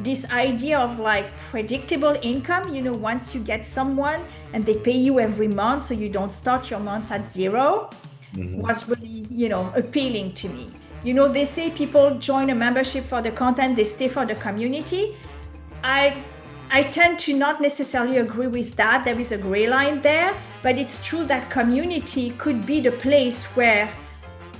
this idea of like predictable income, once you get someone and they pay you every month so you don't start your months at zero, Hmm. was really, appealing to me. They say people join a membership for the content, they stay for the community. I I tend to not necessarily agree with that. There is a gray line there, but it's true that community could be the place where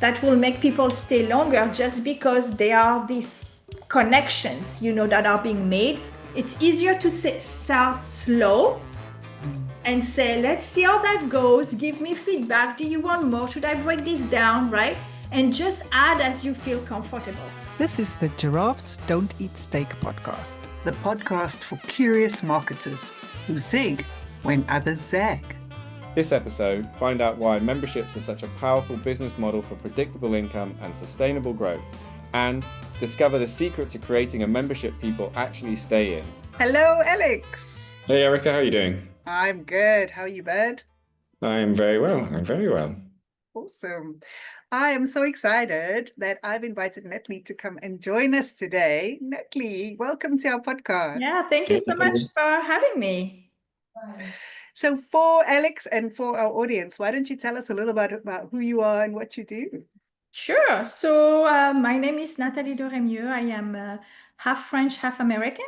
that will make people stay longer just because there are these connections, that are being made. It's easier to start slow and say, let's see how that goes. Give me feedback. Do you want more? Should I break this down? Right? And just add as you feel comfortable. This is the Giraffes Don't Eat Steak podcast. The podcast for curious marketers who zig when others zag. This episode, find out why memberships are such a powerful business model for predictable income and sustainable growth, and discover the secret to creating a membership people actually stay in. Hello, Alex. Hey Erica, how are you doing? I'm good. How are you, bud? I'm very well. Awesome. I am so excited that I've invited Nathalie to come and join us today. Nathalie, welcome to our podcast. Yeah, thank you so much for having me. So for Alex and for our audience, why don't you tell us a little bit about who you are and what you do? Sure. So my name is Nathalie Doremieux. I am half French, half American.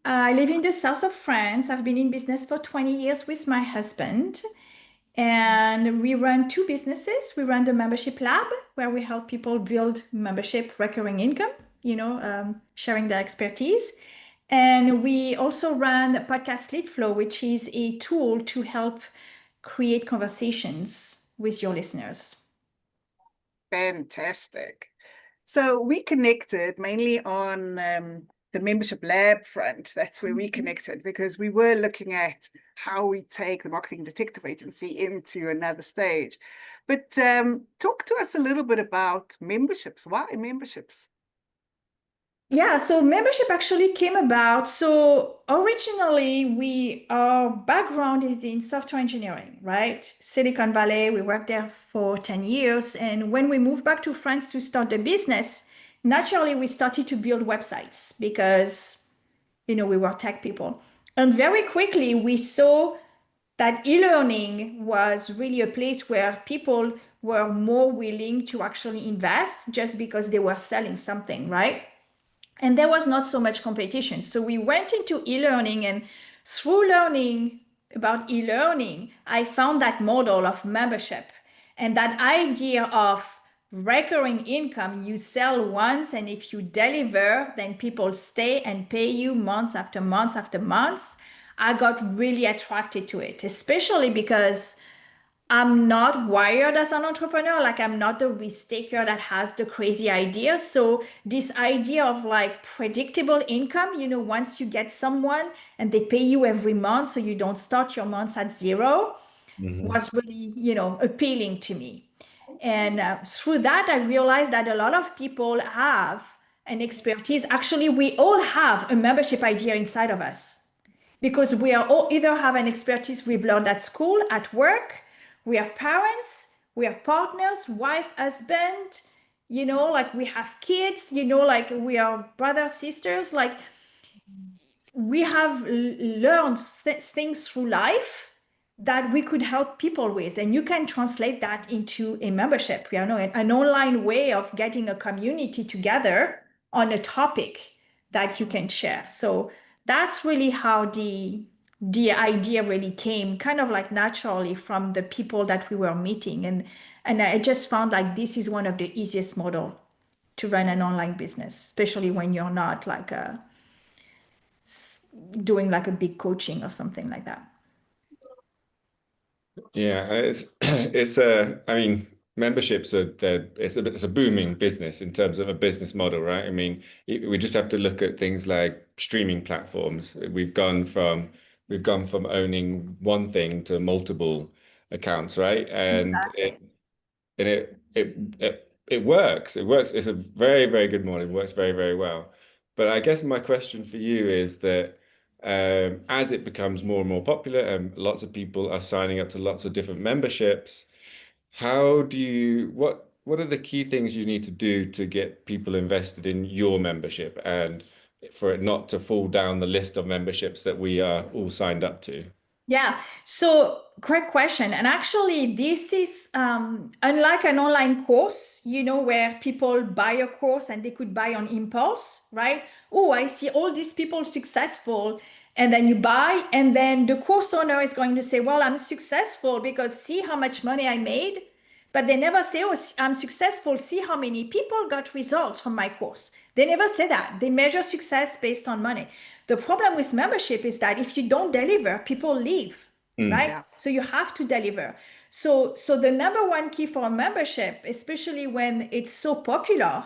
I live in the south of France. I've been in business for 20 years with my husband. And we run two businesses. We run the membership lab, where we help people build membership recurring income, sharing their expertise. And we also run podcast lead flow, which is a tool to help create conversations with your listeners. Fantastic. So we connected mainly on the membership lab front. That's where we connected because we were looking at how we take the marketing detective agency into another stage. But talk to us a little bit about memberships. Why memberships? Yeah, so membership actually came about. So originally, our background is in software engineering, right? Silicon Valley, we worked there for 10 years. And when we moved back to France to start the business, naturally we started to build websites because, we were tech people. And very quickly we saw that e-learning was really a place where people were more willing to actually invest just because they were selling something, right? And there was not so much competition. So we went into e-learning, and through learning about e-learning, I found that model of membership and that idea of recurring income. You sell once, and if you deliver, then people stay and pay you months after months after months. I got really attracted to it, especially because I'm not wired as an entrepreneur. Like, I'm not the risk taker that has the crazy ideas. So this idea of like predictable income, once you get someone and they pay you every month so you don't start your months at zero, was really, appealing to me. And through that, I realized that a lot of people have an expertise. Actually, we all have a membership idea inside of us because we are all either have an expertise we've learned at school, at work, we are parents, we are partners, wife, husband, like we have kids, like we are brothers, sisters, like we have learned things through life that we could help people with. And you can translate that into a membership, an online way of getting a community together on a topic that you can share. So that's really how the idea really came, kind of like naturally from the people that we were meeting. And I just found like this is one of the easiest model to run an online business, especially when you're not like doing like a big coaching or something like that. Yeah, it's memberships it's a booming business in terms of a business model, right? I mean, we just have to look at things like streaming platforms. We've gone from owning one thing to multiple accounts, right? And Exactly. it works. It works. It's a very, very good model. It works very, very well. But I guess my question for you is that as it becomes more and more popular and lots of people are signing up to lots of different memberships, what are the key things you need to do to get people invested in your membership? And for it not to fall down the list of memberships that we are all signed up to? Yeah, so great question. And actually, this is unlike an online course, where people buy a course and they could buy on impulse, right? Oh, I see all these people successful. And then you buy, and then the course owner is going to say, well, I'm successful because see how much money I made. But they never say, oh, I'm successful. See how many people got results from my course. They never say that. They measure success based on money. The problem with membership is that if you don't deliver, people leave, right? Yeah. So you have to deliver. So the number one key for a membership, especially when it's so popular,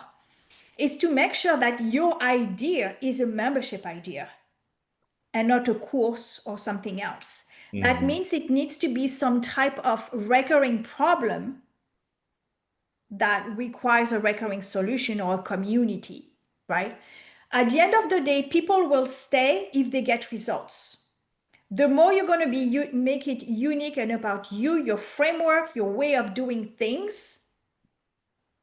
is to make sure that your idea is a membership idea and not a course or something else. That means it needs to be some type of recurring problem that requires a recurring solution or a community, right? At the end of the day, people will stay if they get results. The more you're going to be make it unique and about you, your framework, your way of doing things,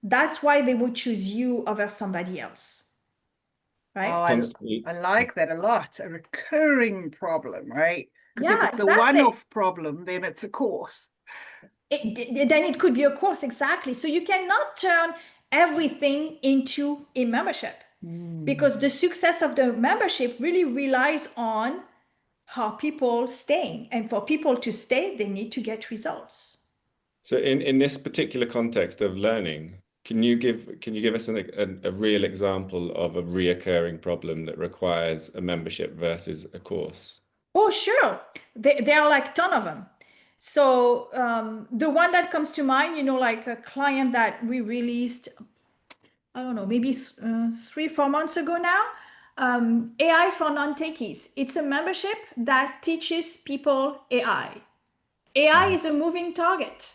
that's why they would choose you over somebody else, right? Oh, Constantly. I like that a lot. A recurring problem, right? Because if Yeah, it's a exactly. one-off problem, then it's a course. Then it could be a course, exactly. So you cannot turn everything into a membership because the success of the membership really relies on how people staying. And for people to stay, they need to get results. So in this particular context of learning, can you give us a real example of a reoccurring problem that requires a membership versus a course? Oh, sure. There are like a ton of them. So the one that comes to mind, like a client that we released, I don't know, maybe 3, 4 months ago now, AI for non-techies. It's a membership that teaches people AI. AI is a moving target.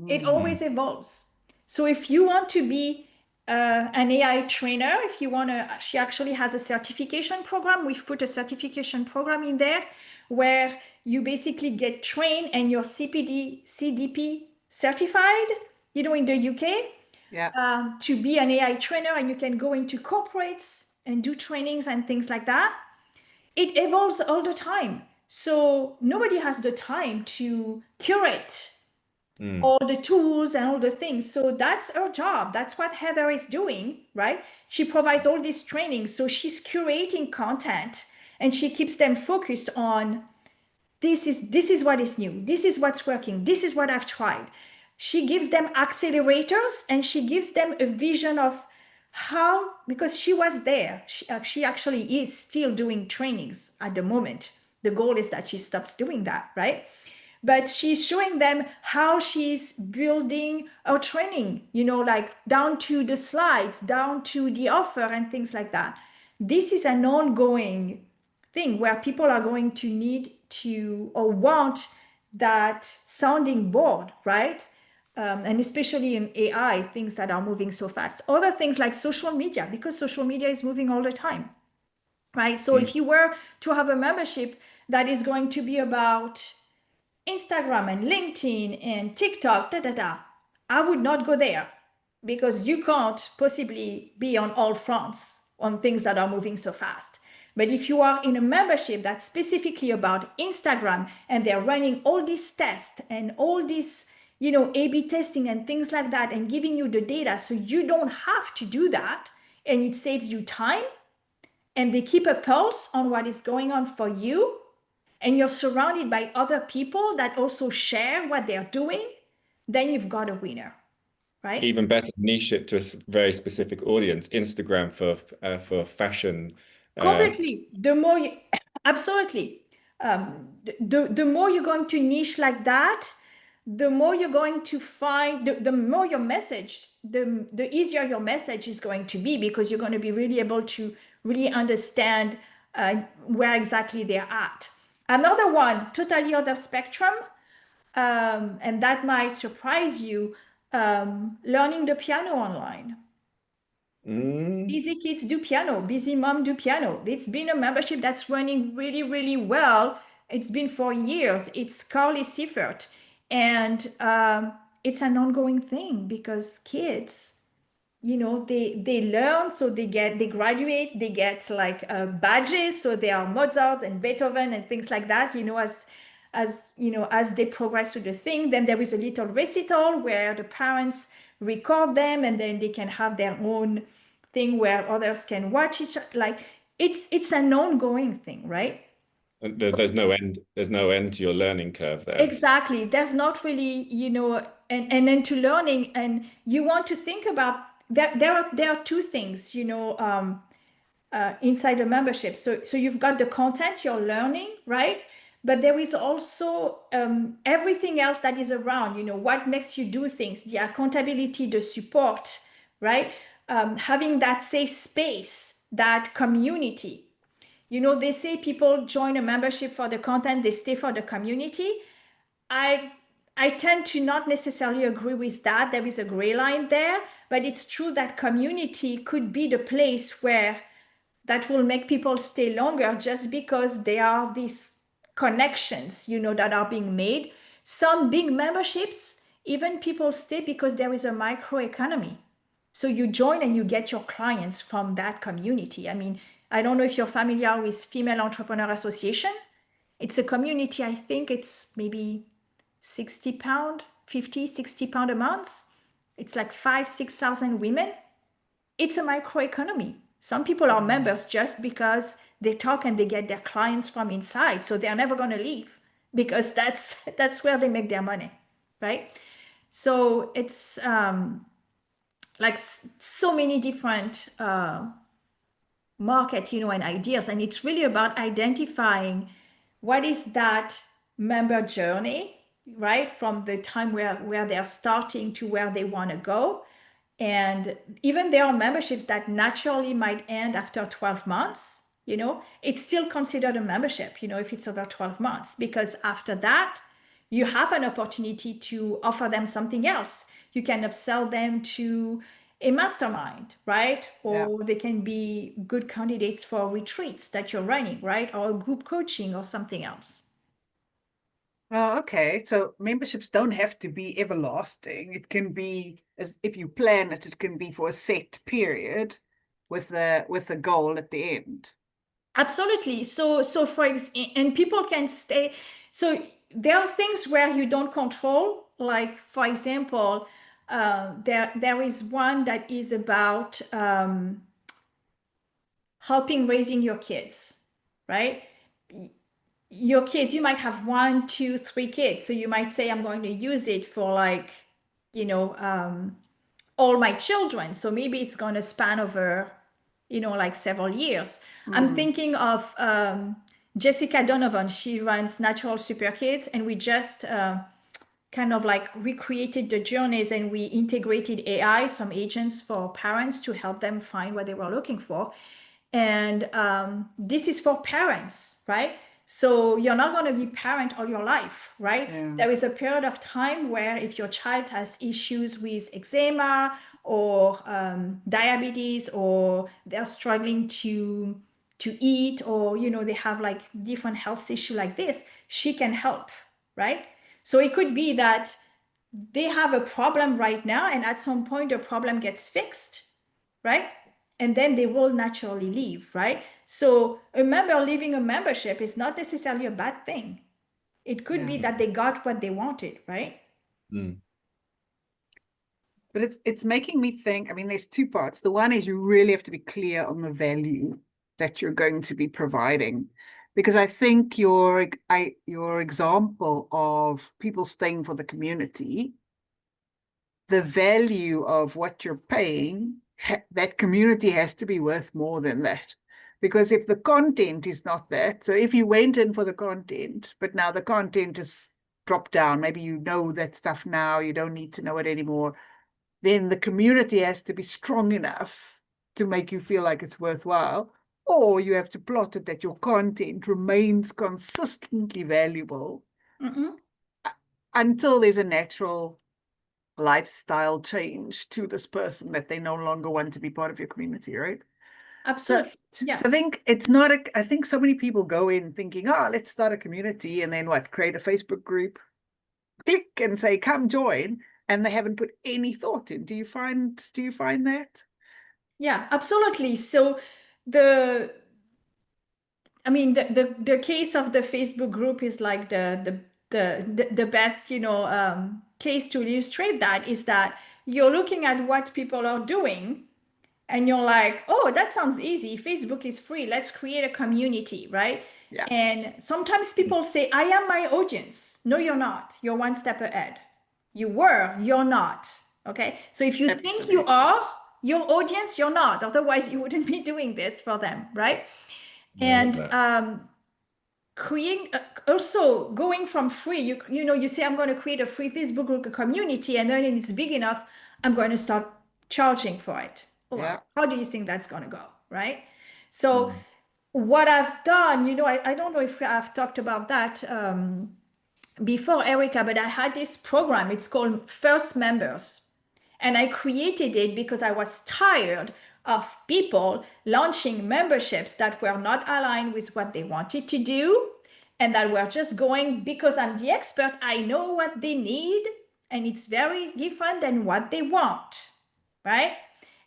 It always evolves. So if you want to be an AI trainer, if you want to, she actually has a certification program. We've put a certification program in there where you basically get trained and you're CDP certified, in the UK, Yeah. to be an AI trainer, and you can go into corporates and do trainings and things like that. It evolves all the time. So nobody has the time to curate all the tools and all the things. So that's her job. That's what Heather is doing, right? She provides all this training. So she's curating content and she keeps them focused on this is what is new. This is what's working. This is what I've tried. She gives them accelerators and she gives them a vision of how, because she was there. She actually is still doing trainings at the moment. The goal is that she stops doing that, right? But she's showing them how she's building her training, like down to the slides, down to the offer and things like that. This is an ongoing thing where people are going to need to or want that sounding board, right? And especially in AI, things that are moving so fast. Other things like social media, because social media is moving all the time, right? So if you were to have a membership that is going to be about Instagram and LinkedIn and TikTok, I would not go there because you can't possibly be on all fronts on things that are moving so fast. But if you are in a membership that's specifically about Instagram and they're running all these tests and all this, A/B testing and things like that and giving you the data so you don't have to do that and it saves you time and they keep a pulse on what is going on for you, and you're surrounded by other people that also share what they're doing, then you've got a winner, right? Even better, niche it to a very specific audience. Instagram for fashion. Completely. The more you, absolutely. The more you're going to niche like that, the more you're going to find, the more your message, the easier your message is going to be because you're going to be really able to really understand where exactly they're at. Another one, totally other spectrum, and that might surprise you, learning the piano online. Mm. Busy Kids do piano, Busy Mom do piano. It's been a membership that's running really, really well. It's been for years. It's Carly Seifert. And it's an ongoing thing because kids, they learn, so they graduate, they get like badges, so they are Mozart and Beethoven and things like that, as they progress through the thing. Then there is a little recital where the parents record them, and then they can have their own thing where others can watch each, like it's an ongoing thing, right? And there's no end. There's no end to your learning curve there. Exactly. There's not really, and then to learning, and you want to think about that. There are two things, inside a membership. So you've got the content you're learning, right? But there is also everything else that is around, what makes you do things, the accountability, the support, right? Having that safe space, that community. They say people join a membership for the content, they stay for the community. I I tend to not necessarily agree with that. There is a gray line there, but it's true that community could be the place where that will make people stay longer, just because there are these connections, that are being made. Some big memberships, even people stay because there is a microeconomy. So you join and you get your clients from that community. I mean, I don't know if you're familiar with Female Entrepreneur Association. It's a community, I think it's maybe £60, 50, £60 a month. It's like 6,000 women. It's a microeconomy. Some people are members just because they talk and they get their clients from inside. So they're never going to leave, because that's where they make their money, right? So it's like so many different market, and ideas. And it's really about identifying what is that member journey, right? From the time where they're starting to where they want to go. And even there are memberships that naturally might end after 12 months, it's still considered a membership, if it's over 12 months, because after that, you have an opportunity to offer them something else. You can upsell them to a mastermind, right? Yeah. Or they can be good candidates for retreats that you're running, right? Or group coaching or something else. Oh, okay. So memberships don't have to be everlasting. It can be, as if you plan it, it can be for a set period with a goal at the end. Absolutely. So and people can stay. So there are things where you don't control. Like, for example, there is one that is about helping raising your kids, right? Your kids, you might have 1, 2, 3 kids. So you might say, I'm going to use it for like, all my children. So maybe it's going to span over, like several years. I'm thinking of Jessica Donovan. She runs Natural Super Kids, and we just kind of like recreated the journeys, and we integrated AI, some agents for parents to help them find what they were looking for. And this is for parents, right? So you're not going to be parent all your life, right? Yeah. There is a period of time where if your child has issues with eczema or diabetes, or they're struggling to eat, or they have like different health issue like this, she can help, right? So it could be that they have a problem right now, and at some point the problem gets fixed, right? And then they will naturally leave, right? So a member leaving a membership is not necessarily a bad thing. It could be that they got what they wanted, right? Mm. But it's making me think, I mean, there's two parts. The one is you really have to be clear on the value that you're going to be providing. Because I think your example of people staying for the community, the value of what you're paying, that community has to be worth more than that. Because if the content is not that, so if you went in for the content, but now the content is dropped down, maybe you know that stuff now, you don't need to know it anymore, then the community has to be strong enough to make you feel like it's worthwhile. Or you have to plot it that your content remains consistently valuable until there's a natural lifestyle change to this person that they no longer want to be part of your community, right? Absolutely. So I think it's not I think so many people go in thinking, let's start a community, and then create a Facebook group, click and say, come join. and they haven't put any thought in. Do you find that? Yeah, absolutely. So the I mean, the case of the Facebook group is like the best, case to illustrate that is that you're looking at what people are doing and you're like, oh, that sounds easy. Facebook is free. Let's create a community, right? Yeah, And sometimes people say, I am my audience. No, you're not. You're one step ahead. You were, you're not. Okay. So if you think you absolutely. are your audience, you're not. Otherwise, you wouldn't be doing this for them, right? I love And that. creating also going from free, you say I'm going to create a free Facebook group community, and then it's big enough, I'm going to start charging for it. Yeah. Well, how do you think that's going to go, right? So Mm. what I've done, I don't know if I've talked about that before, Erica, but I had this program. It's called First Members. And I created it because I was tired of people launching memberships that were not aligned with what they wanted to do and that were just going because I'm the expert. I know what they need, and it's very different than what they want, right?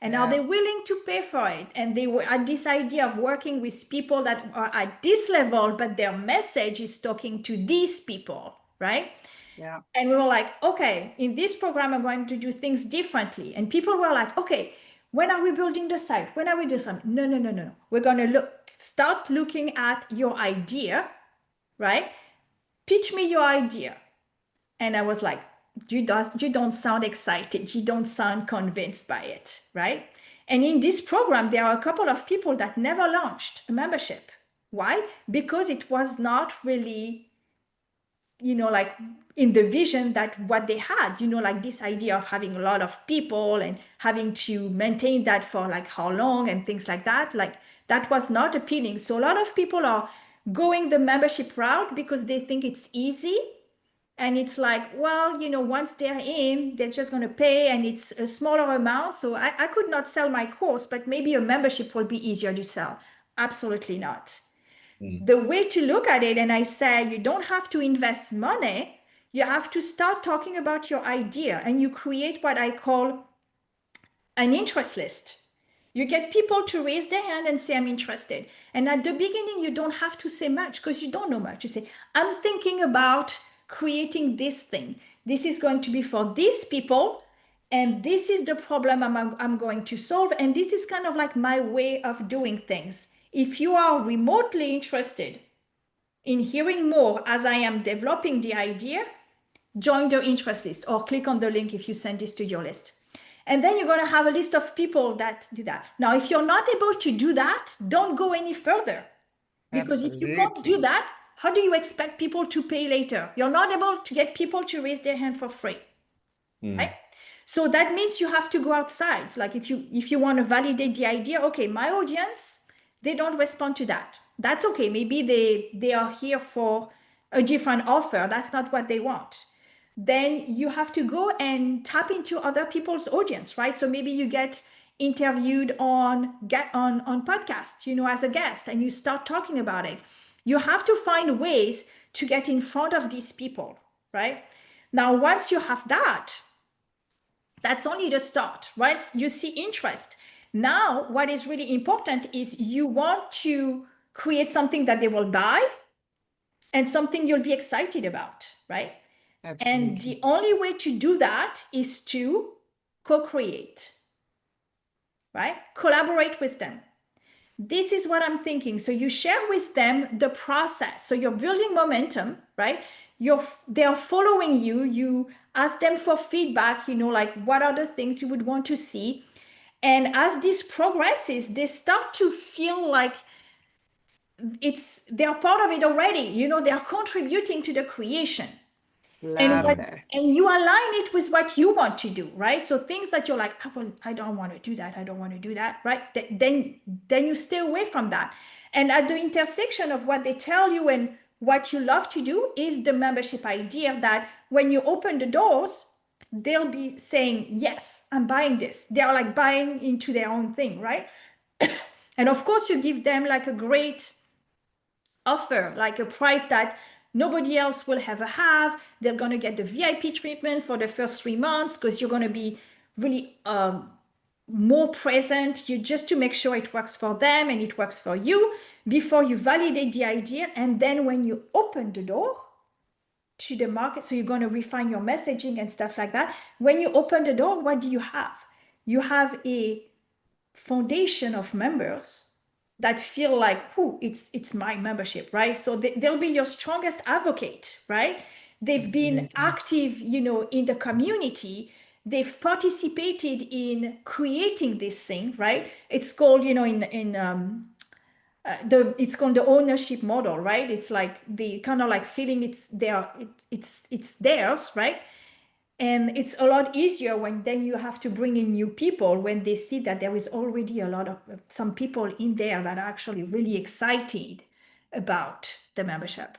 And are Yeah. they willing to pay for it? And they were at this idea of working with people that are at this level, but their message is talking to these people, right? Yeah. And we were like, okay, in this program, I'm going to do things differently. And people were like, okay, when are we building the site? When are we doing something? No, no, no, no. We're going to start looking at your idea, right? Pitch me your idea. And I was like, you don't sound excited. You don't sound convinced by it, right? And in this program, there are a couple of people that never launched a membership. Why? Because it was not really like in the vision that what they had, like this idea of having a lot of people and having to maintain that for like how long and things like that, like that was not appealing. So a lot of people are going the membership route because they think it's easy. And it's like, well, once they're in, they're just going to pay and it's a smaller amount. So I could not sell my course, but maybe a membership will be easier to sell. Absolutely not. Mm. The way to look at it, and I say you don't have to invest money, you have to start talking about your idea and you create what I call an interest list. You get people to raise their hand and say, I'm interested. And at the beginning, you don't have to say much because you don't know much. You say, I'm thinking about creating this thing. This is going to be for these people. And this is the problem I'm going to solve. And this is kind of like my way of doing things. If you are remotely interested in hearing more as I am developing the idea, join the interest list or click on the link if you send this to your list. And then you're going to have a list of people that do that. Now, if you're not able to do that, don't go any further. Because if you can't do Absolutely. that, how do you expect people to pay later? You're not able to get people to raise their hand for free, right? Mm. So that means you have to go outside. Like if you want to validate the idea, okay, my audience, they don't respond to that. That's okay. Maybe they are here for a different offer. That's not what they want. Then you have to go and tap into other people's audience, right? So maybe you get interviewed on podcast, as a guest, and you start talking about it. You have to find ways to get in front of these people, right? Now, once you have that, that's only the start, right? You see interest. Now, what is really important is you want to create something that they will buy and something you'll be excited about, right? And Absolutely. the only way to do that is to co-create, right? Collaborate with them. This is what I'm thinking. So you share with them the process. So you're building momentum, right? They're following you. You ask them for feedback, like what are the things you would want to see. And as this progresses, they start to feel like they're part of it already. They're contributing to the creation. and Love what Mm. that. and you align it with what you want to do, right? So things that you're like, I don't want to do that, I don't want to do that, right? Then you stay away from that. And at the intersection of what they tell you and what you love to do is the membership idea that when you open the doors, they'll be saying, yes, I'm buying this. They're like buying into their own thing, right? And of course you give them like a great offer, like a price that nobody else will ever have. They're going to get the VIP treatment for the first 3 months because you're going to be really more present, you just to make sure it works for them and it works for you before you validate the idea. And then when you open the door to the market, so you're going to refine your messaging and stuff like that. When you open the door, what do you have? You have a foundation of members that feel like, oh, it's my membership, right? So they'll be your strongest advocate, right? They've been Absolutely. active, in the community. They've participated in creating this thing, right? It's called, it's called the ownership model, right? It's like the kind of like feeling it's theirs, right? And it's a lot easier when then you have to bring in new people when they see that there is already a lot of some people in there that are actually really excited about the membership.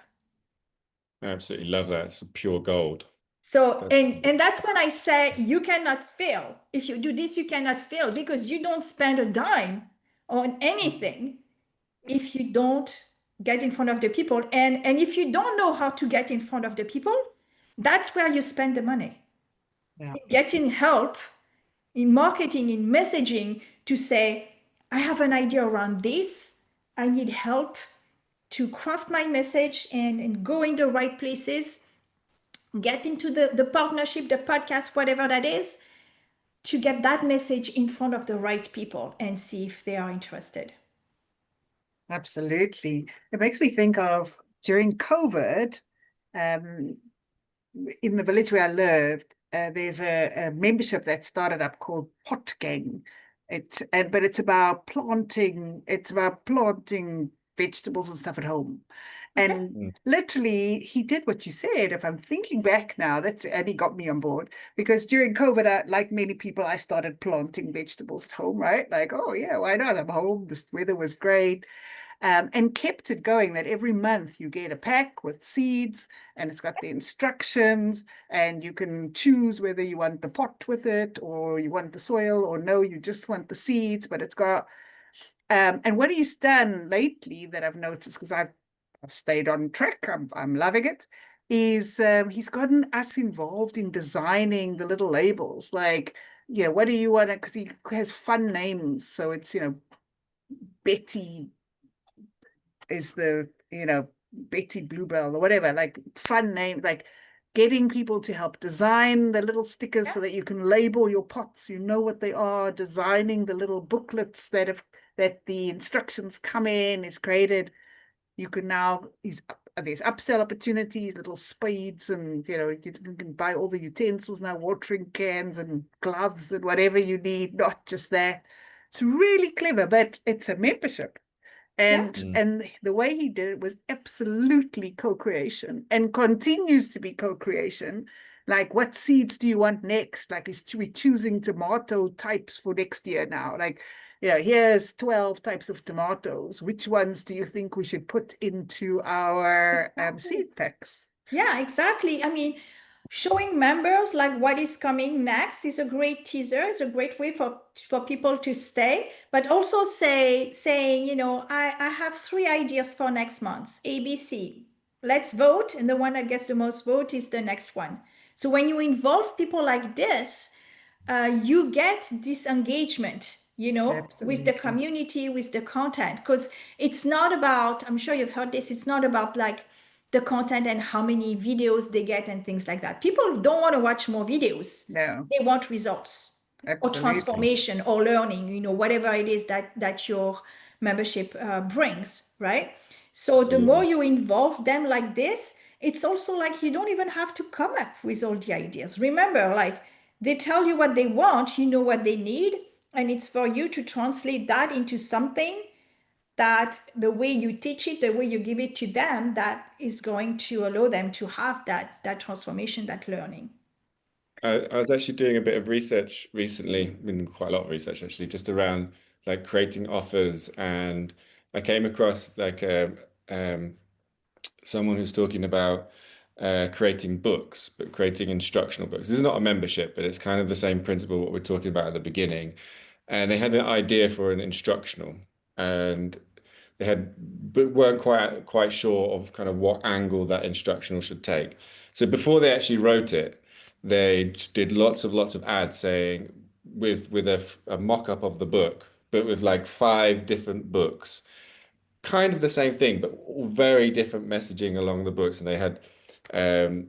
I absolutely love that. It's pure gold. So, That's and that's when I say you cannot fail. If you do this, you cannot fail because you don't spend a dime on anything if you don't get in front of the people. And if you don't know how to get in front of the people, that's where you spend the money. Yeah. Getting help in marketing, in messaging to say, I have an idea around this. I need help to craft my message and go in the right places, get into the partnership, the podcast, whatever that is, to get that message in front of the right people and see if they are interested. Absolutely. It makes me think of during COVID, um, in the village where I lived, there's a membership that started up called Pot Gang. But it's about planting vegetables and stuff at home. Okay. And literally he did what you said. If I'm thinking back now, and he got me on board because during COVID, like many people, I started planting vegetables at home, right? Like, oh yeah, why not? I'm home. This weather was great. And kept it going that every month you get a pack with seeds and it's got the instructions and you can choose whether you want the pot with it or you want the soil or no, you just want the seeds, but it's got, and what he's done lately that I've noticed, because I've stayed on track, I'm loving it, is he's gotten us involved in designing the little labels, like, what do you want to, because he has fun names. So it's, Betty is Betty Bluebell or whatever, like fun name, like getting people to help design the little stickers so that you can label your pots, you know what they are, designing the little booklets that the instructions come in is created. You can now, there's upsell opportunities, little spades, and you can buy all the utensils now, watering cans and gloves and whatever you need, not just that. It's really clever, but it's a membership. Yeah. And the way he did it was absolutely co-creation and continues to be co-creation. Like, what seeds do you want next? Like, is we choosing tomato types for next year now? Like, here's 12 types of tomatoes. Which ones do you think we should put into our seed packs? Yeah, exactly. I mean, showing members like what is coming next is a great teaser. It's a great way for people to stay, but also saying, I have 3 ideas for next month, ABC. Let's vote, and the one that gets the most vote is the next one. So when you involve people like this, you get this engagement, with the Absolutely. community, with the content, because it's not about, I'm sure you've heard this, it's not about like the content and how many videos they get and things like that. People don't want to watch more videos. No, They want results or absolutely. transformation or learning, whatever it is that your membership brings, right? So the more absolutely. you involve them like this, it's also like you don't even have to come up with all the ideas. Remember, like they tell you what they want, you know what they need, and it's for you to translate that into something that the way you teach it, the way you give it to them, that is going to allow them to have that transformation, that learning. I was actually doing a bit of research recently, I mean, quite a lot of research actually, just around like creating offers, and I came across like someone who's talking about creating books, but creating instructional books. This is not a membership, but it's kind of the same principle what we're talking about at the beginning. And they had an idea for an instructional, and they had, but weren't quite sure of kind of what angle that instructional should take. So before they actually wrote it, they just did lots of ads saying with a mock-up of the book, but with like 5 different books, kind of the same thing, but all very different messaging along the books, and they had um,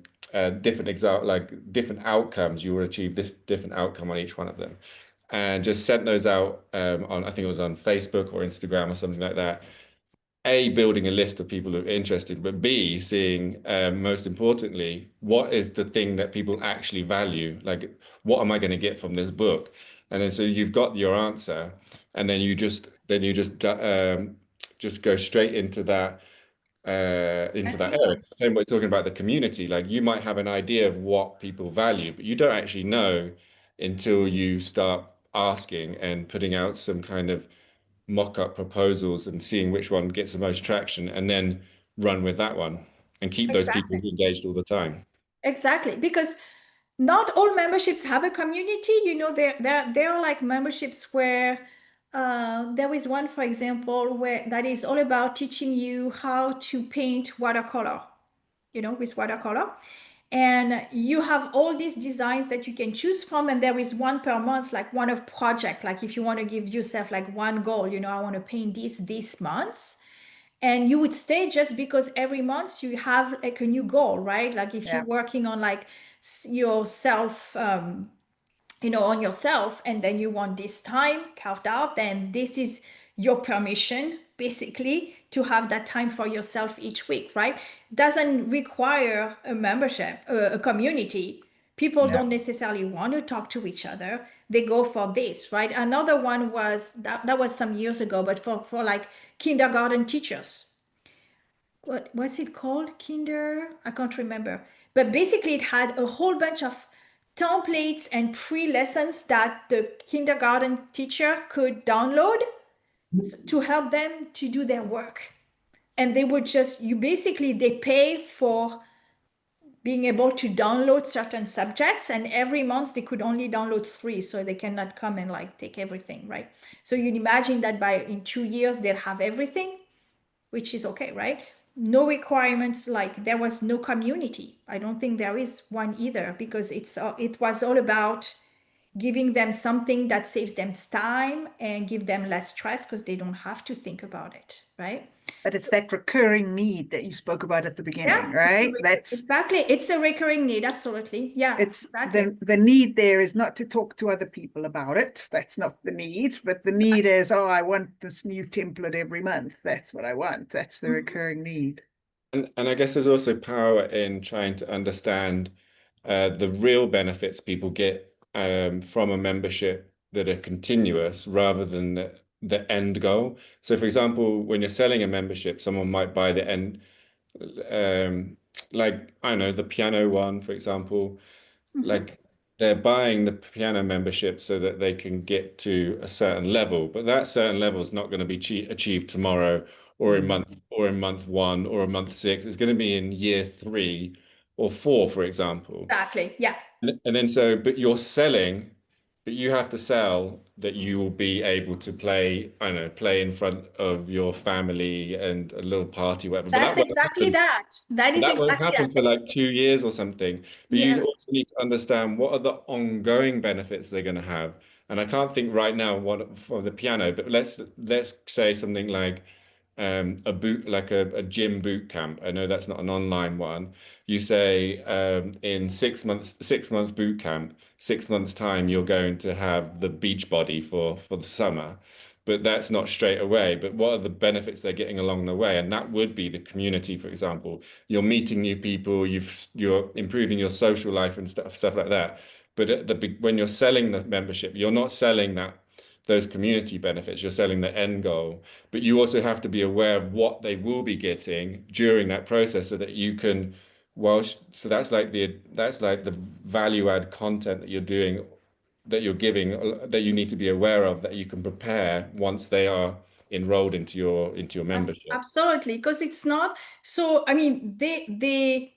different different outcomes. You will achieve this different outcome on each one of them, and just sent those out on, I think it was on Facebook or Instagram or something like that. A, building a list of people who are interested, but B, seeing most importantly, what is the thing that people actually value? Like, what am I going to get from this book? And then so you've got your answer, and then you just go straight into And that area. people. It's the same way talking about the community. Like you might have an idea of what people value, but you don't actually know until you start asking and putting out some kind of mock-up proposals and seeing which one gets the most traction, and then run with that one and keep those people Exactly. engaged all the time. Exactly. Because not all memberships have a community. There are like memberships where there is one, for example, where that is all about teaching you how to paint watercolor, with watercolor. And you have all these designs that you can choose from, and there is one per month, like one of project. Like if you want to give yourself like one goal, I want to paint this month. And you would stay just because every month you have like a new goal, right? Like if you're Yeah. working on like yourself, on yourself, and then you want this time carved out, then this is your permission basically to have that time for yourself each week, right? Doesn't require a membership, a community. People Yeah. don't necessarily want to talk to each other. They go for this, right? Another one was that was some years ago, but for like kindergarten teachers. What was it called? Kinder? I can't remember. But basically, it had a whole bunch of templates and pre-lessons that the kindergarten teacher could download to help them to do their work. And they would just, they pay for being able to download certain subjects, and every month they could only download 3, so they cannot come and like take everything, right? So you'd imagine that by in 2 years they'll have everything, which is okay, right? No requirements, like there was no community. I don't think there is one either, because it was all about giving them something that saves them time and give them less stress because they don't have to think about it, right? But it's So that recurring need that you spoke about at the yeah, beginning, right? exactly. It's a recurring need. Absolutely. Yeah, It's exactly. the need there is not to talk to other people about it. That's not the need, but the need is, oh, I want this new template every month. That's what I want. That's the Mhm. recurring need. And I guess there's also power in trying to understand the real benefits people get from a membership that are continuous rather than the end goal. So, for example, when you're selling a membership, someone might buy the end, um, like, I don't know, the piano one, for example. Mhm. Like they're buying the piano membership so that they can get to a certain level, but that certain level is not going to be achieved tomorrow Mm. or in month 1 or a month 6. It's going to be in year 3 or 4, for example. Exactly. Yeah. And then so, but you're selling, but you have to sell that you will be able to play, I don't know, play in front of your family and a little party, whatever. But That's exactly that. That is that won't exactly happen that. for like 2 years or something. But you Yeah. also need to understand what are the ongoing benefits they're going to have. And I can't think right now what for the piano, but let's say something like a gym boot camp. I know that's not an online one. You say in 6 months boot camp, 6 months time you're going to have the beach body for the summer. But that's not straight away. But what are the benefits they're getting along the way? And that would be the community, for example. You're meeting new people, you're improving your social life and stuff like that. But when you're selling the membership, you're not selling those community benefits, you're selling the end goal. But you also have to be aware of what they will be getting during that process so that you can, so that's like the value add content that you're doing, that you're giving, that you need to be aware of, that you can prepare once they are enrolled into your membership. Absolutely, because it's not so. I mean, they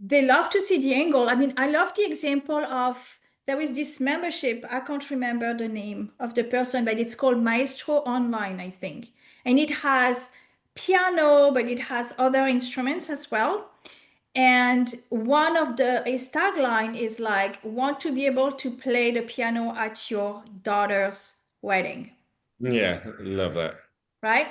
love to see the angle. I mean, I love the example of there is this membership. I can't remember the name of the person, but it's called Maestro Online, I think, and it has piano, but it has other instruments as well. And one of his tagline is like, want to be able to play the piano at your daughter's wedding, Yeah, love that. right?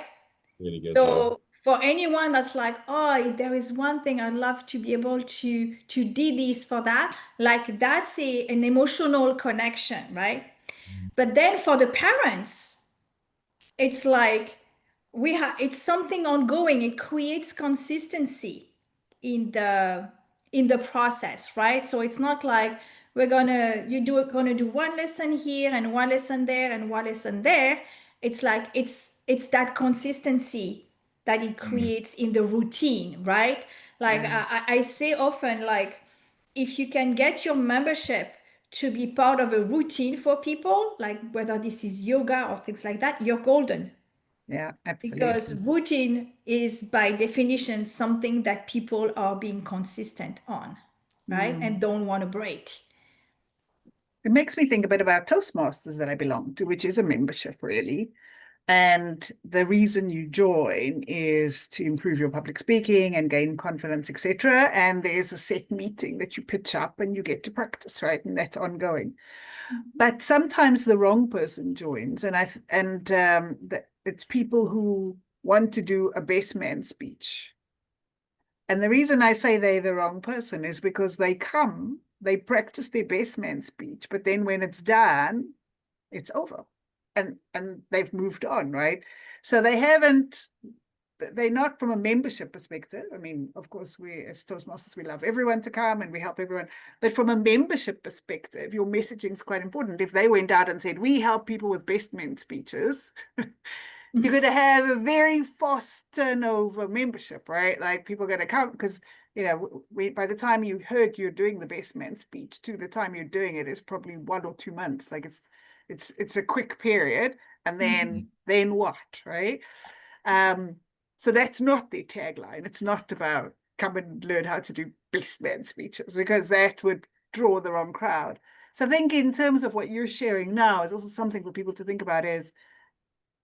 Really good, yeah. So for anyone that's like, oh, if there is one thing I'd love to be able to do this for that, like that's an emotional connection, right? But then for the parents, it's like it's something ongoing. It creates consistency in the process, right? So it's not like gonna do one lesson here and one lesson there and one lesson there. It's like it's that consistency that it Mm. creates in the routine, right? Like Yeah. I say often, like if you can get your membership to be part of a routine for people, like whether this is yoga or things like that, you're golden. Yeah, Because absolutely. routine is by definition something that people are being consistent on, right? And Mm. don't want to break. It makes me think a bit about Toastmasters that I belong to, which is a membership really. And the reason you join is to improve your public speaking and gain confidence, etc. And there's a set meeting that you pitch up and you get to practice, right? And that's ongoing. But sometimes the wrong person joins, it's people who want to do a best man speech. And the reason I say they're the wrong person is because they practice their best man speech, but then when it's done, it's over. And they've moved on, right? So they're not from a membership perspective. I mean, of course, we as Toastmasters, we love everyone to come and we help everyone. But from a membership perspective, your messaging is quite important. If they went out and said, we help people with best men speeches, you're going to have a very fast turnover membership, right? Like people are going to come because, by the time you heard you're doing the best man speech to the time you're doing it is probably 1 or 2 months. Like it's a quick period. And then what, right? So that's not their tagline. It's not about come and learn how to do best man speeches because that would draw the wrong crowd. So I think in terms of what you're sharing now is also something for people to think about is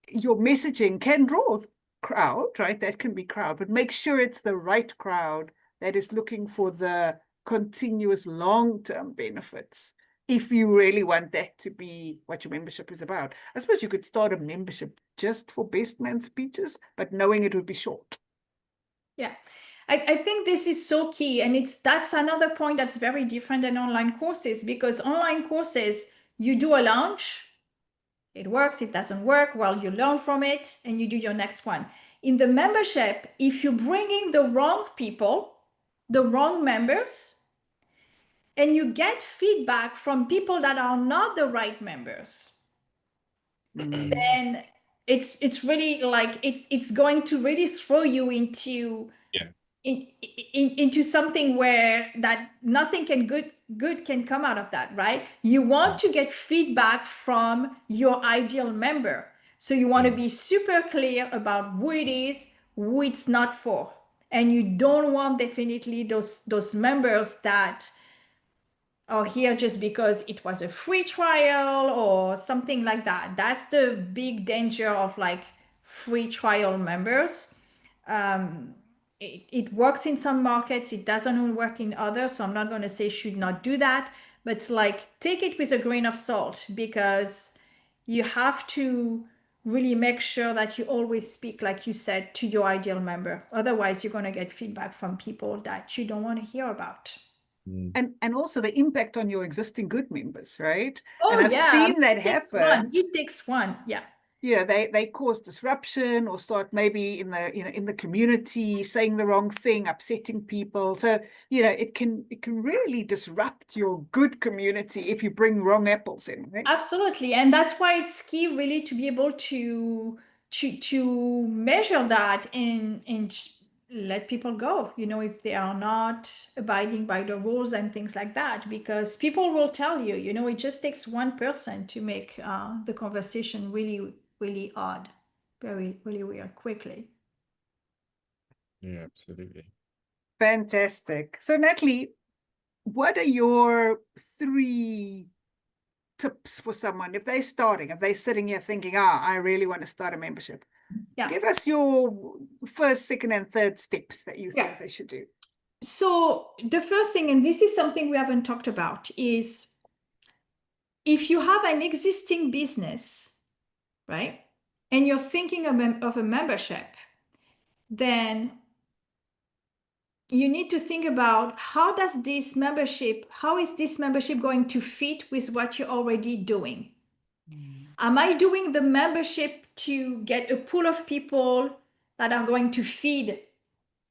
your messaging can draw crowd, right? That can be crowd, but make sure it's the right crowd that is looking for the continuous long-term benefits if you really want that to be what your membership is about. I suppose you could start a membership just for best man speeches, but knowing it would be short. Yeah. I think this is so key. And that's another point that's very different than online courses, because online courses, you do a launch, it works, it doesn't work, well, you learn from it and you do your next one. In the membership, if you bring in the wrong people, the wrong members, and you get feedback from people that are not the right members, then it's really like it's going to really throw you into Yeah. into something where that nothing good can come out of that, right? You want to get feedback from your ideal member, so you want to be super clear about who it is, who it's not for, and you don't want definitely those members that are here just because it was a free trial or something like that. That's the big danger of like free trial members. It works in some markets, it doesn't work in others. So I'm not going to say should not do that, but it's like take it with a grain of salt, because you have to really make sure that you always speak, like you said, to your ideal member. Otherwise, you're going to get feedback from people that you don't want to hear about. And also the impact on your existing good members, right? And Oh I've yeah, seen that it takes one. happen. It takes one. Yeah. They cause disruption or start maybe in the community saying the wrong thing, upsetting people. So it can really disrupt your good community if you bring wrong apples in, right? Absolutely. And that's why it's key really to be able to measure that and let people go, if they are not abiding by the rules and things like that, because people will tell you, it just takes one person to make the conversation really, really odd, very, really weird quickly. Yeah, absolutely. Fantastic. So Natalie, what are your 3 tips for someone if they're sitting here thinking, I really want to start a membership? Yeah. Give us your first, second, and third steps that you Yeah. think they should do. So the first thing, and this is something we haven't talked about, is if you have an existing business, right, and you're thinking of a membership, then you need to think about how is this membership going to fit with what you're already doing? Am I doing the membership to get a pool of people that are going to feed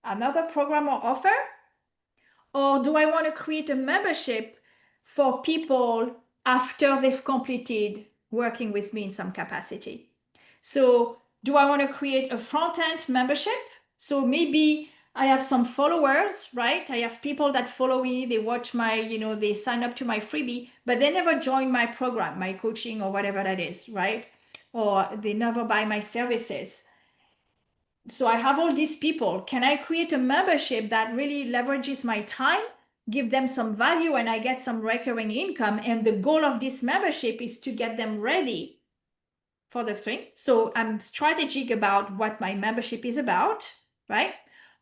another program or offer? Or do I want to create a membership for people after they've completed working with me in some capacity? So do I want to create a front-end membership? So maybe I have some followers, right? I have people that follow me, they watch my, they sign up to my freebie, but they never join my program, my coaching or whatever that is, right? Or they never buy my services. So I have all these people. Can I create a membership that really leverages my time, give them some value, and I get some recurring income? And the goal of this membership is to get them ready for the thing. So I'm strategic about what my membership is about, right?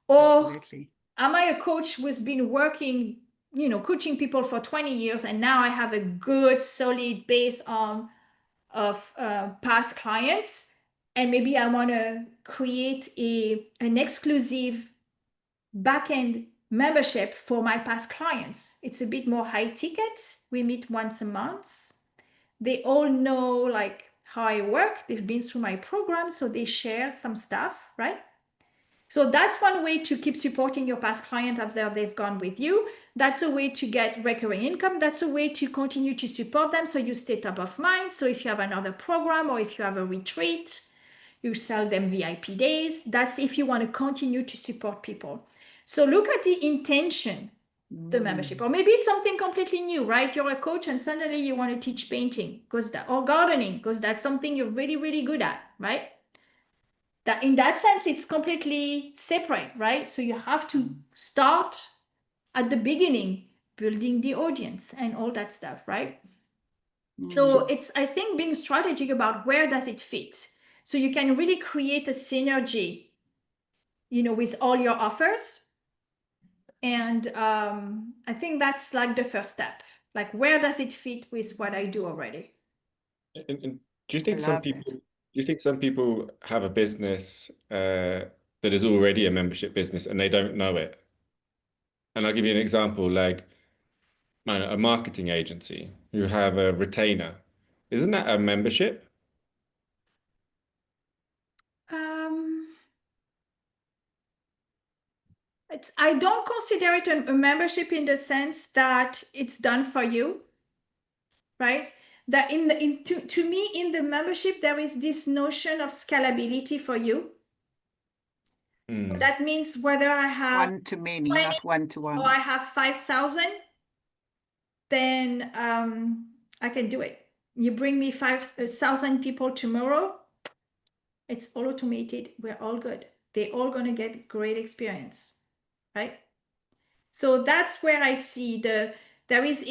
Or Absolutely. am I a coach who's been working, coaching people for 20 years, and now I have a good, solid base of past clients, and maybe I want to create an exclusive backend membership for my past clients. It's a bit more high ticket. We meet once a month. They all know like how I work. They've been through my program, so they share some stuff, right? So that's one way to keep supporting your past client after they've gone with you. That's a way to get recurring income. That's a way to continue to support them so you stay top of mind. So if you have another program or if you have a retreat, you sell them VIP days. That's if you want to continue to support people. So look at the intention, the membership. Or maybe it's something completely new, right? You're a coach and suddenly you want to teach painting or gardening because that's something you're really, really good at, right? That in that sense, it's completely separate, right? So you have to start at the beginning, building the audience and all that stuff, right? So it's, I think, being strategic about where does it fit. So you can really create a synergy, with all your offers. And I think that's like the first step. Like, where does it fit with what I do already? And do you I think love it. do you think some people have a business that is already a membership business and they don't know it? And I'll give you an example, like a marketing agency who have a retainer. Isn't that a membership? Um, I don't consider it a membership in the sense that it's done for you, right? That to me, in the membership, there is this notion of scalability for you. So that means whether I have One to many, 20 not one to or one. I have 5,000, then I can do it. You bring me 5,000 people tomorrow, it's all automated. We're all good. They're all going to get great experience, right? So that's where I see there is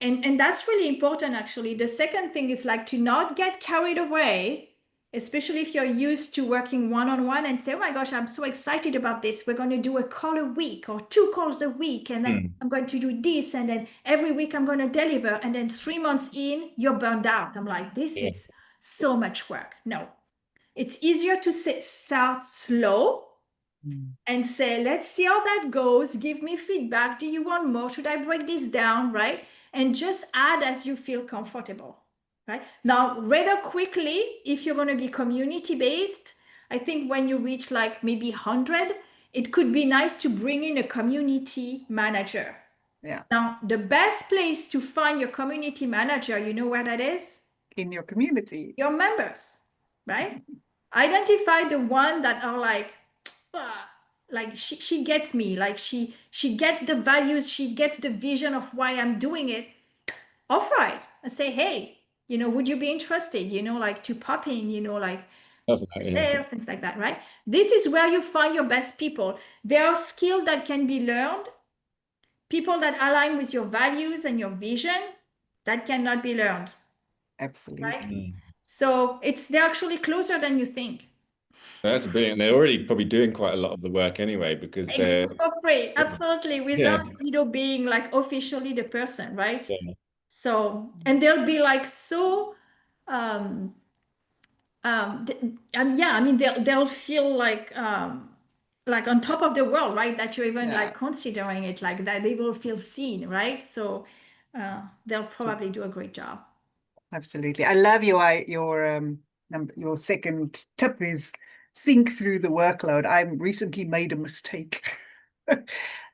and that's really important actually. The second thing is like to not get carried away, especially if you're used to working one-on-one and say, oh my gosh, I'm so excited about this. We're going to do a call a week or 2 calls a week, and then I'm going to do this, and then every week I'm going to deliver, and then 3 months in, you're burned out. I'm like, this is so much work. No, it's easier to start slow and say, let's see how that goes. Give me feedback. Do you want more? Should I break this down? Right? And just add as you feel comfortable. Right? Now, rather quickly, if you're going to be community based, I think when you reach like maybe 100, it could be nice to bring in a community manager. Yeah. Now, the best place to find your community manager, you know where that is? In your community. Your members, right? Identify the one that are like, ah, like she gets me, like she gets the values, she gets the vision of why I'm doing it. Offer it and say, hey, would you be interested, like to pop in, like Love that, say yeah. there, things like that, right? This is where you find your best people. There are skills that can be learned, people that align with your values and your vision that cannot be learned, right? Absolutely. So they're actually closer than you think. That's brilliant. They're already probably doing quite a lot of the work anyway because they're For free, absolutely, yeah. without being like officially the person, right? Yeah. So, and they'll be like so um yeah, I mean they'll feel like on top of the world, right? That you're even Yeah. like considering it like that. They will feel seen, right? So they'll probably do a great job. Absolutely. I love your second tip is think through the workload. I recently made a mistake.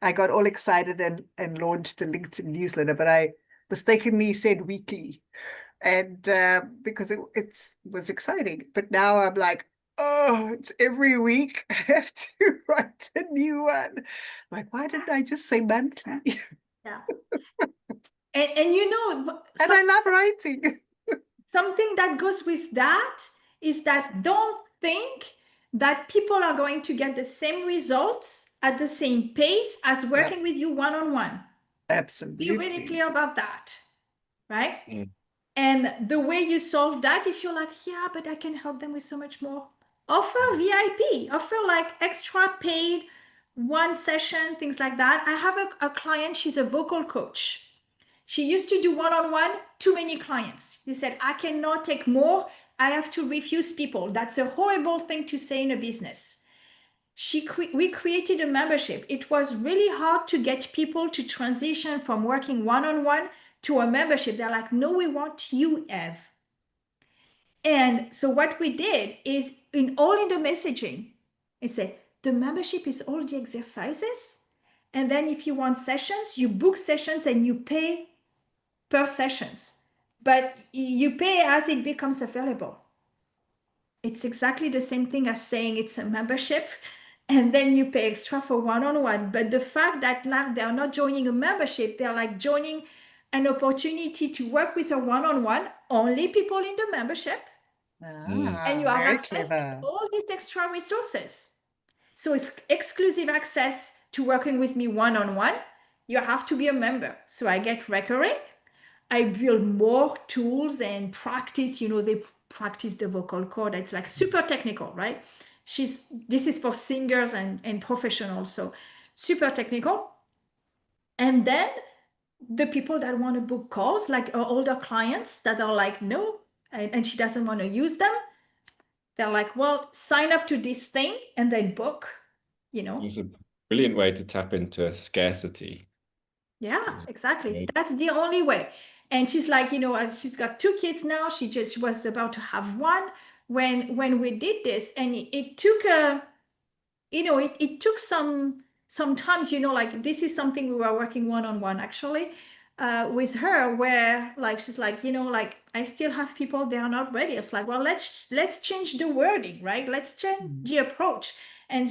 I got all excited and launched a LinkedIn newsletter, but I mistakenly said weekly. And because it was exciting. But now I'm like, oh, it's every week. I have to write a new one. Like, why didn't I just say monthly? Yeah. And you know, And I love writing. something that goes with that is that don't think that people are going to get the same results at the same pace as Yeah, working with you one-on-one. Be really absolutely. clear about that, right? Mm. And the way you solve that, if you're like, yeah, but I can help them with so much more, offer VIP, offer like extra paid one session, things like that. I have a client, she's a vocal coach. She used to do one-on-one, too many clients. She said, I cannot take more. I have to refuse people. That's a horrible thing to say in a business. We created a membership. It was really hard to get people to transition from working one-on-one to a membership. They're like, no, we want you, Eve. And so what we did is in the messaging, it said the membership is all the exercises. And then if you want sessions, you book sessions and you pay per sessions, but you pay as it becomes available. It's exactly the same thing as saying it's a membership and then you pay extra for one-on-one. But the fact that like they're not joining a membership, they're like joining an opportunity to work with a one-on-one, only people in the membership, Mm. and you Ah, have very access to clever. all these extra resources. So it's exclusive access to working with me one-on-one. You have to be a member. So I get recurring. I build more tools and practice. They practice the vocal cord. It's like super technical, right? This is for singers and professionals. So super technical. And then the people that want to book calls, like our older clients that are like, no, and she doesn't want to use them. They're like, well, sign up to this thing and then book. It's a brilliant way to tap into scarcity. Yeah, It's exactly. great. That's the only way. And she's like, she's got two kids now. She was about to have one when we did this, and it took it took sometimes like this is something we were working one-on-one actually with her, where like she's like like I still have people, they are not ready. It's like, well, let's change the wording, right? Let's change the approach and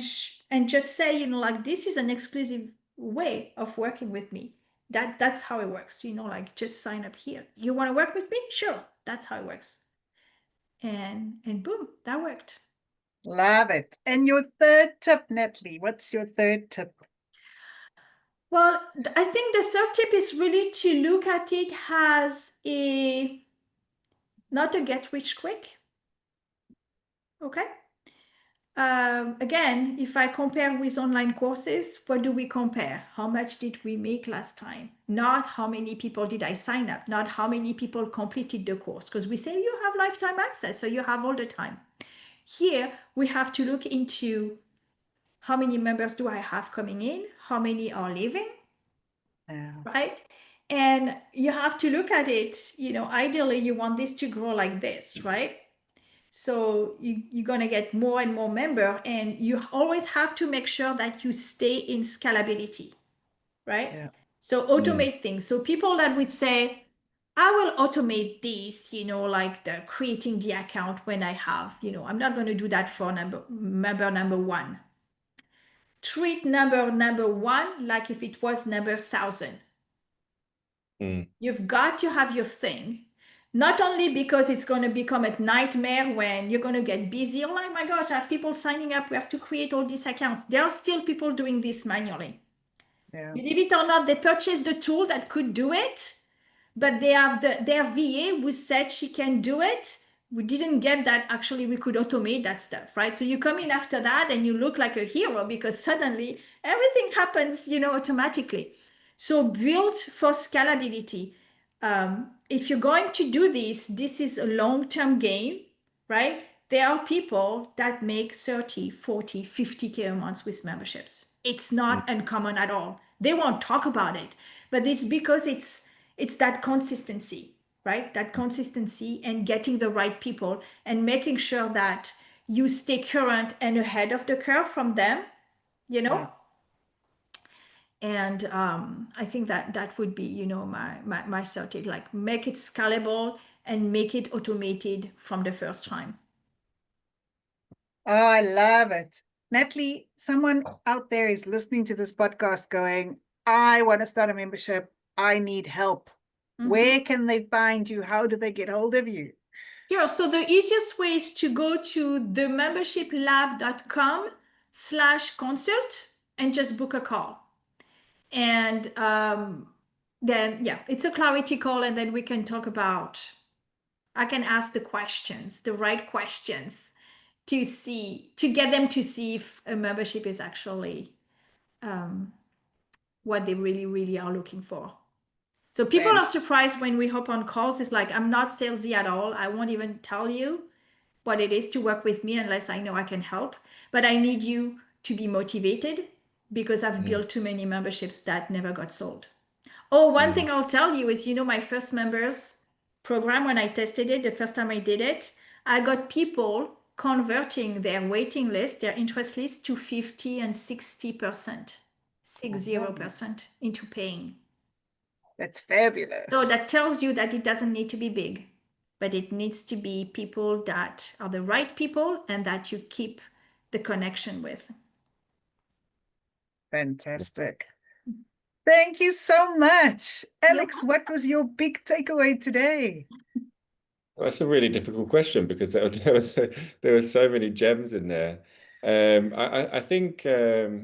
just say like this is an exclusive way of working with me. That's how it works, like just sign up here. You want to work with me? Sure, that's how it works. And boom, that worked. Love it. And your third tip, Natalie, what's your third tip? Well, I think the third tip is really to look at it as not a get rich quick. Okay. Again, if I compare with online courses, what do we compare? How much did we make last time? Not how many people did I sign up, not how many people completed the course, because we say you have lifetime access, so you have all the time. Here, we have to look into how many members do I have coming in, how many are leaving, right? And you have to look at it, ideally you want this to grow like this, right? So you're going to get more and more member, and you always have to make sure that you stay in scalability, right? Yeah. So automate things. So people that would say, I will automate this, like the creating the account when I have, I'm not going to do that for member number one. Treat number one like if it was number 1,000. Mm. You've got to have your thing. Not only because it's going to become a nightmare when you're going to get busy. Oh my gosh, I have people signing up. We have to create all these accounts. There are still people doing this manually. Yeah. Believe it or not, they purchased the tool that could do it, but they have their VA who said she can do it, we didn't get that actually we could automate that stuff, right? So you come in after that and you look like a hero because suddenly everything happens, automatically. So built for scalability. If you're going to do this is a long-term game, right? There are people that make 30, 40, 50K a month with memberships. It's not uncommon at all. They won't talk about it, but it's because it's that consistency, right? That consistency and getting the right people and making sure that you stay current and ahead of the curve from them, Yeah. And I think that would be, my strategy, like make it scalable and make it automated from the first time. Oh, I love it. Nathalie, someone out there is listening to this podcast going, I want to start a membership. I need help. Where can they find you? How do they get hold of you? Yeah, so the easiest way is to go to themembershiplab.com/consult and just book a call. And then, yeah, it's a clarity call, and then we can talk about, I can ask the questions, the right questions to get them to see if a membership is actually what they really, really are looking for. So people are surprised when we hop on calls. It's like, I'm not salesy at all. I won't even tell you what it is to work with me unless I know I can help. But I need you to be motivated because I've built too many memberships that never got sold. Oh, one thing I'll tell you is, my first members program, when I tested it, the first time I did it, I got people converting their waiting list, their interest list to 50 and 60%, 60% into paying. That's fabulous. So that tells you that it doesn't need to be big, but it needs to be people that are the right people and that you keep the connection with. Fantastic. Thank you so much. Alex, what was your big takeaway today? Well, that's a really difficult question because there were so many gems in there. I think I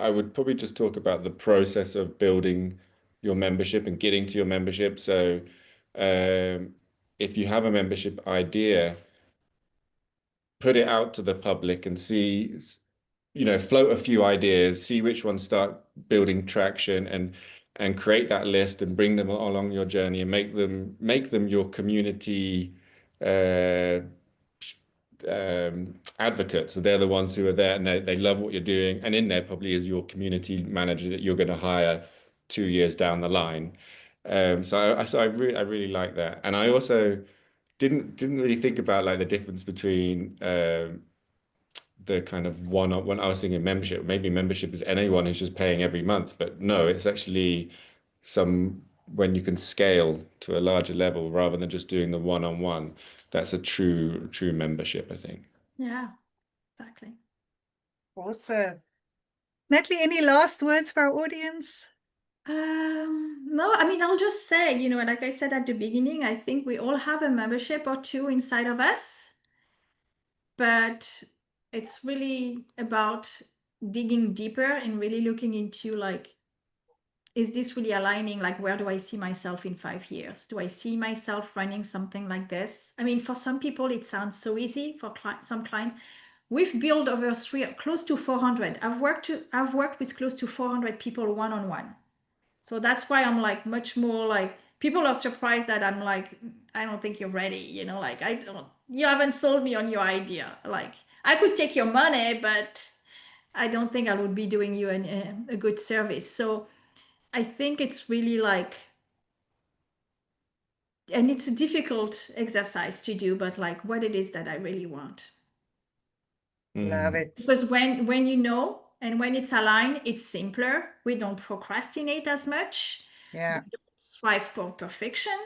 would probably just talk about the process of building your membership and getting to your membership. So if you have a membership idea, put it out to the public and see, float a few ideas, see which ones start building traction, and create that list and bring them along your journey and make them your community advocates. So they're the ones who are there and they love what you're doing, and in there probably is your community manager that you're going to hire 2 years down the line. So I really like that. And I also didn't really think about like the difference between the kind of when I was thinking membership, maybe membership is anyone who's just paying every month, but no, it's actually when you can scale to a larger level rather than just doing the one-on-one. That's a true membership, I think. Yeah, exactly. Awesome. Nathalie, any last words for our audience? No, I mean, I'll just say, like I said at the beginning, I think we all have a membership or two inside of us, but it's really about digging deeper and really looking into like, is this really aligning? Like, where do I see myself in 5 years? Do I see myself running something like this? I mean, for some people, it sounds so easy. For some clients, we've built over close to 400. I've worked with close to 400 people one-on-one. So that's why I'm like much more like, people are surprised that I'm like, I don't think you're ready. Like you haven't sold me on your idea. Like I could take your money, but I don't think I would be doing you a good service. So I think it's really like, and it's a difficult exercise to do, but like what it is that I really want. Love it. Because when you know, and when it's aligned, it's simpler. We don't procrastinate as much. Yeah. We don't strive for perfection.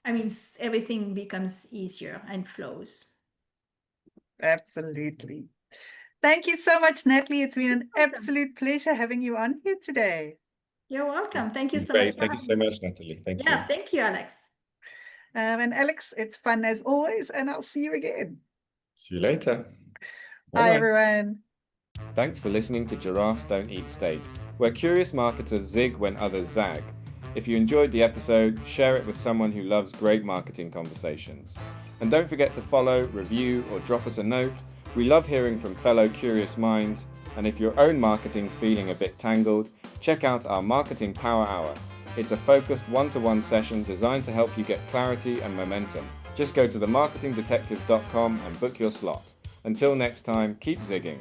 I mean, everything becomes easier and flows. Absolutely. Thank you so much, Nathalie. It's been an absolute pleasure having you on here today. You're welcome. Thank you so Great. much. Thank you so much, Nathalie. Thank you. Yeah, thank you, Alex. And Alex, it's fun as always, and I'll see you again. See you later. Bye, everyone. Thanks for listening to Giraffes Don't Eat Steak, where curious marketers zig when others zag. If you enjoyed the episode, share it with someone who loves great marketing conversations. And don't forget to follow, review, or drop us a note. We love hearing from fellow curious minds, and if your own marketing's feeling a bit tangled, check out our Marketing Power Hour. It's a focused one-to-one session designed to help you get clarity and momentum. Just go to themarketingdetectives.com and book your slot. Until next time, keep zigging.